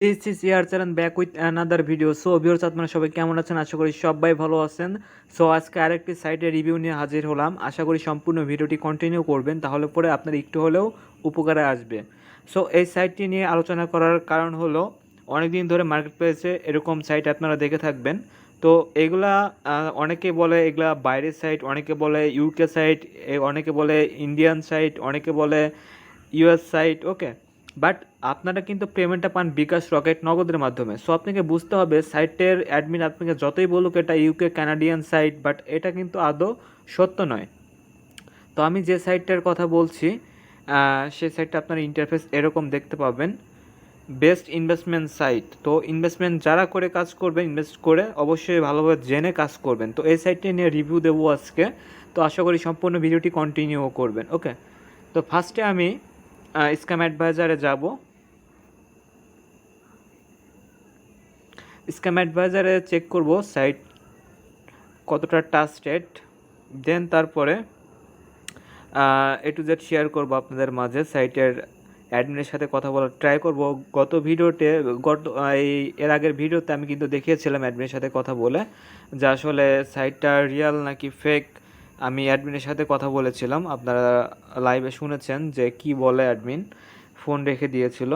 This is year channel back with another video. So viewers, আপনারা সবাই কেমন আছেন? আশা করি সবাই ভালো আছেন। সো আজকে আরেকটি সাইটের রিভিউ নিয়ে হাজির হলাম। আশা করি সম্পূর্ণ ভিডিওটি কন্টিনিউ করবেন, তাহলে পরে আপনার একটু হলেও উপকারে আসবে। সো এই সাইটটি নিয়ে আলোচনা করার কারণ হলো, অনেকদিন ধরে মার্কেট প্লেসে এরকম সাইট আপনারা দেখে থাকবেন। তো এগুলা অনেকে বলে এগুলা বাইরের সাইট, অনেকে বলে ইউকে সাইট, অনেকে বলে ইন্ডিয়ান সাইট, অনেকে বলে ইউএস সাইট। ওকে, বাট আপনারা কিন্তু পেমেন্টটা পান বিকাশ রকেট নগদের মাধ্যমে। সো আপনাকে বুঝতে হবে, সাইটের অ্যাডমিন আপনাকে যতই বলুক এটা ইউকে কানাডিয়ান সাইট, বাট এটা কিন্তু আদৌ সত্য নয়। তো আমি যে সাইটটার কথা বলছি, সেই সাইটটা আপনার ইন্টারফেস এরকম দেখতে পাবেন। Best investment site. তো ইনভেস্টমেন্ট যারা করে কাজ করবেন, ইনভেস্ট করে অবশ্যই ভালোভাবে জেনে কাজ করবেন। তো এই সাইটটি নিয়ে রিভিউ দেবো আজকে। তো আশা করি সম্পূর্ণ ভিডিওটি কন্টিনিউ করবেন। ওকে, তো ফার্স্টে আমি স্ক্যাম অ্যাডভাইজারে যাব। স্ক্যাম অ্যাডভাইজারে চেক করব সাইট কতটা ট্রাস্টেড, দেন তারপরে এ টু জেড শেয়ার করব আপনাদের মাঝে। সাইটের অ্যাডমিনের সাথে কথা বলার ট্রাই করব। এর আগের ভিডিওতে আমি কিন্তু দেখিয়েছিলাম অ্যাডমিনের সাথে কথা বলে যে আসলে সাইটটা রিয়াল নাকি ফেক। আমি অ্যাডমিনের সাথে কথা বলেছিলাম, আপনারা লাইভে শুনেছেন যে কি বলে অ্যাডমিন, ফোন রেখে দিয়েছিল।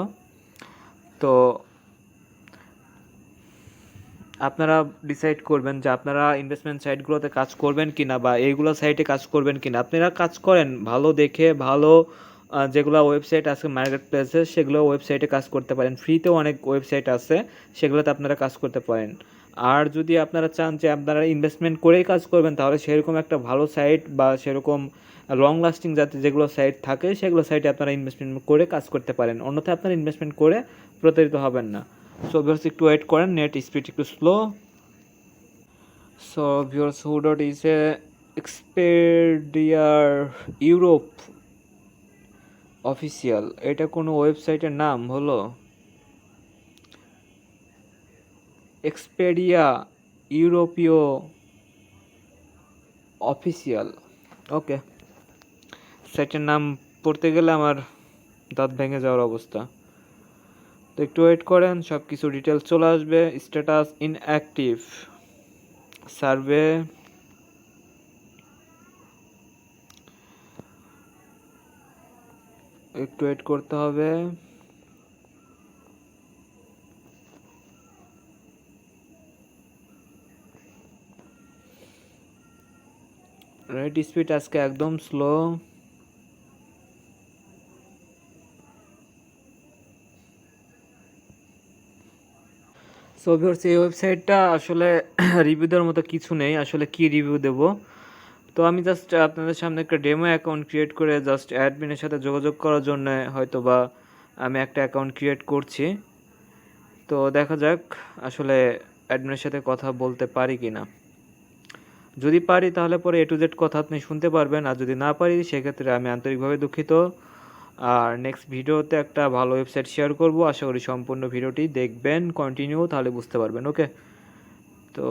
তো আপনারা ডিসাইড করবেন যে আপনারা ইনভেস্টমেন্ট সাইটগুলোতে কাজ করবেন কিনা, বা এইগুলো সাইটে কাজ করবেন কিনা। আপনারা কাজ করেন ভালো দেখে, ভালো যেগুলো ওয়েবসাইট আছে মার্কেট প্লেসে, সেগুলো ওয়েবসাইটে কাজ করতে পারেন। ফ্রিতেও অনেক ওয়েবসাইট আছে, সেগুলোতে আপনারা কাজ করতে পারেন। আর যদি আপনারা চান যে আপনারা ইনভেস্টমেন্ট করেই কাজ করবেন, তাহলে সেরকম একটা ভালো সাইট বা সেরকম লং লাস্টিং যাতে যেগুলো সাইট থাকে, সেগুলো সাইটে আপনারা ইনভেস্টমেন্ট করে কাজ করতে পারেন। অন্যথায় আপনারা ইনভেস্টমেন্ট করে প্রতারিত হবেন না। সো ভিউয়ার্স, একটু ওয়েট করেন, নেট স্পিড একটু স্লো। সো ভিউয়ার্স, হুডট ইজ এ এক্সপেডিয়ার ইউরোপ অফিসিয়াল, এটা কোনো ওয়েবসাইটের নাম হলো এক্সপেডিয়া ইউরোপীয় অফিসিয়াল। ওকে, সাইটের নাম পড়তে গেলে আমার দাঁত ভেঙে যাওয়ার অবস্থা। তো একটু ওয়েট করেন, সব কিছু ডিটেলস চলে আসবে। স্ট্যাটাস ইনঅ্যাক্টিভ, সার্ভে, একটু ওয়েট করতে হবে। নেট স্পিড আজকে একদম স্লো। সো ভিউয়ার্স, এই ওয়েবসাইটটা আসলে রিভিউ দেওয়ার মতো কিছু নেই। আসলে কি রিভিউ দেব? তো আমি জাস্ট আপনাদের সামনে একটা ডেমো অ্যাকাউন্ট ক্রিয়েট করে জাস্ট অ্যাডমিনের সাথে যোগাযোগ করার জন্য হয়তো বা আমি একটা অ্যাকাউন্ট ক্রিয়েট করছি। তো দেখা যাক আসলে অ্যাডমিনের সাথে কথা বলতে পারি কি না। যদি পারি তাহলে পরে এ টু জেড কথা আপনি শুনতে পারবেন, আর যদি না পারি সেক্ষেত্রে আমি আন্তরিকভাবে দুঃখিত। আর নেক্সট ভিডিওতে একটা ভালো ওয়েবসাইট শেয়ার করব। আশা করি সম্পূর্ণ ভিডিওটি দেখবেন কন্টিনিউ, তাহলে বুঝতে পারবেন। ওকে, তো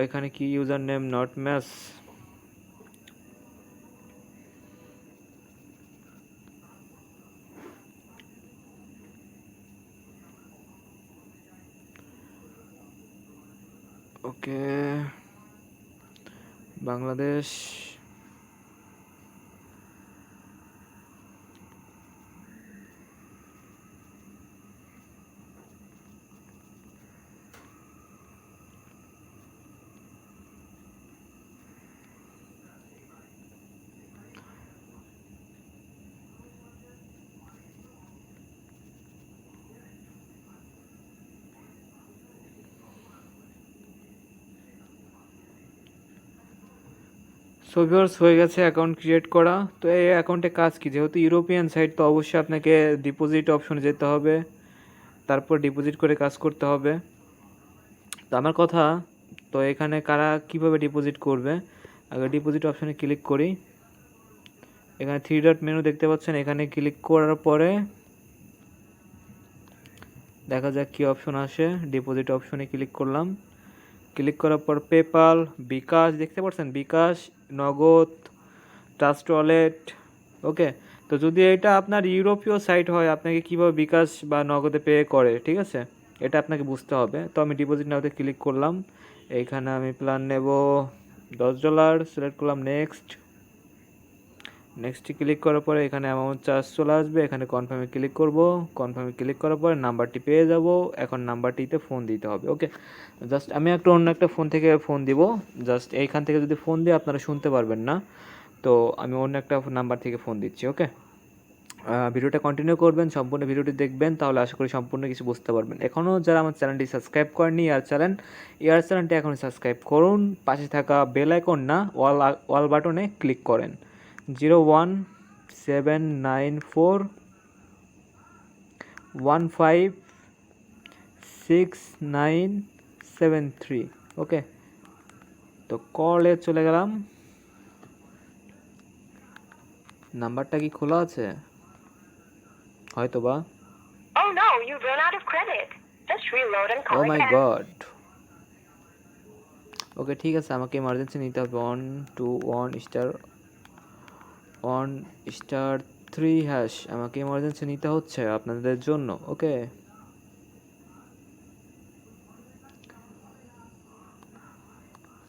এখানে কি user name not match. Okay, Bangladesh. So viewers, হয়ে গেছে অ্যাকাউন্ট ক্রিয়েট করা। তো এই অ্যাকাউন্টে কাজ কি, যেহেতু ইউরোপিয়ান সাইট, তো অবশ্যই আপনাকে ডিপোজিট অপশনে যেতে হবে, তারপর ডিপোজিট করে কাজ করতে হবে। তো আমার কথা, তো এখানে কারা কিভাবে ডিপোজিট করবে, আগে ডিপোজিট অপশনে ক্লিক করি। এখানে থ্রি ডট মেনু দেখতে পাচ্ছেন, এখানে ক্লিক করার পরে দেখা যাক কি অপশন আসে। ডিপোজিট অপশনে ক্লিক করলাম। ক্লিক করার পর পেপাল, বিকাশ দেখতে পাচ্ছেন, বিকাশ, নগদ, ট্রাস্ট ওয়ালেট। ওকে, তো যদি এটা আপনার ইউরোপীয় সাইট হয়, আপনাকে কীভাবে বিকাশ বা নগদে পে করে, ঠিক আছে। এটা আপনাকে বুঝতে হবে। তো আমি ডিপোজিট নাওতে ক্লিক করলাম, এইখানে আমি প্ল্যান নেব $10, সিলেক্ট করলাম নেক্সটে ক্লিক করার পরে এখানে অ্যামাউন্ট চার্জ চলে আসবে, এখানে কনফার্মে ক্লিক করব, কনফার্মে ক্লিক করার পরে নাম্বারটি পেয়ে যাব, এখন নাম্বারটিতে ফোন দিতে হবে। ওকে, জাস্ট আমি অন্য একটা ফোন থেকে ফোন দিব, জাস্ট এইখান থেকে যদি ফোন দিই আপনারা শুনতে পারবেন না, তো আমি অন্য একটা নাম্বার থেকে ফোন দিচ্ছি। ওকে, ভিডিওটা কন্টিনিউ করবেন, সম্পূর্ণ ভিডিওটি দেখবেন, তাহলে আশা করি সম্পূর্ণ কিছু বুঝতে পারবেন। এখনও যারা আমার চ্যানেলটি সাবস্ক্রাইব করেননি চ্যানেলটি এখন সাবস্ক্রাইব করুন, পাশে থাকা বেল আইকন না অল বাটনে ক্লিক করেন। 01794156973। ওকে, তো কলে চলে গেলাম। নাম্বারটা কি খোলা আছে হয়তো বা? Oh no, you've run out of credit. Just reload and call oh my again. God. Okay, ঠিক আছে, আমাকে ইমার্জেন্সি নিতে হবে 121*3#, আমাকে ইমার্জেন্সি নিতে হচ্ছে আপনাদের জন্য। ওকে,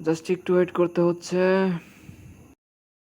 জাস্ট একটু ওয়েট করতে হচ্ছে।